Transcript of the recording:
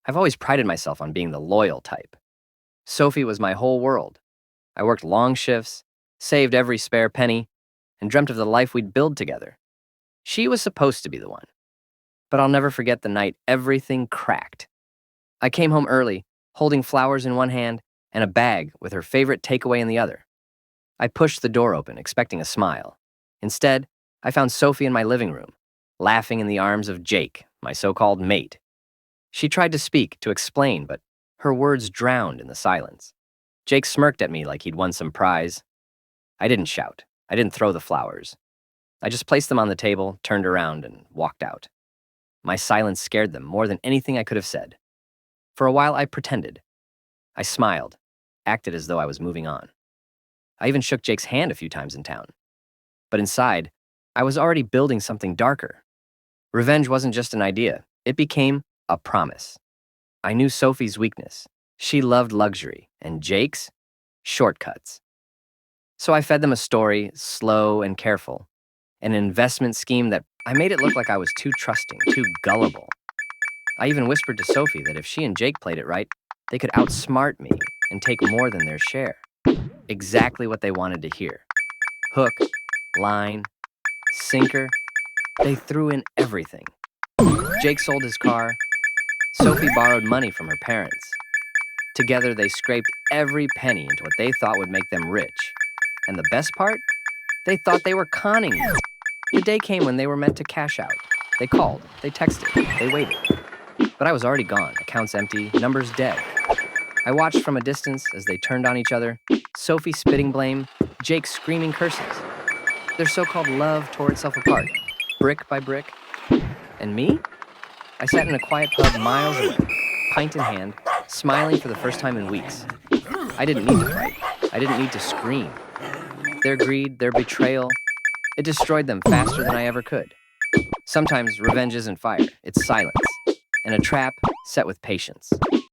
I've always prided myself on being the loyal type. Sophie was my whole world. I worked long shifts, saved every spare penny, and dreamt of the life we'd build together. She was supposed to be the one. But I'll never forget the night everything cracked. I came home early, holding flowers in one hand and a bag with her favorite takeaway in the other. I pushed the door open, expecting a smile. Instead, I found Sophie in my living room, laughing in the arms of Jake, my so-called mate. She tried to speak, to explain, but her words drowned in the silence. Jake smirked at me like he'd won some prize. I didn't shout. I didn't throw the flowers. I just placed them on the table, turned around, and walked out. My silence scared them more than anything I could have said. For a while, I pretended. I smiled, acted as though I was moving on. I even shook Jake's hand a few times in town. But inside, I was already building something darker. Revenge wasn't just an idea. It became a promise. I knew Sophie's weakness. She loved luxury, and Jake's, shortcuts. So I fed them a story, slow and careful, an investment scheme that I made it look like I was too trusting, too gullible. I even whispered to Sophie that if she and Jake played it right, they could outsmart me and take more than their share. Exactly what they wanted to hear. Hook, line, sinker. They threw in everything. Jake sold his car. Sophie borrowed money from her parents. Together, they scraped every penny into what they thought would make them rich. And the best part? They thought they were conning me. The day came when they were meant to cash out. They called, they texted, they waited. But I was already gone, accounts empty, numbers dead. I watched from a distance as they turned on each other, Sophie spitting blame, Jake screaming curses. Their so-called love tore itself apart, brick by brick. And me? I sat in a quiet pub miles away, pint in hand, smiling for the first time in weeks. I didn't need to fight. I didn't need to scream. Their greed, their betrayal, it destroyed them faster than I ever could. Sometimes revenge isn't fire, it's silence, and a trap set with patience.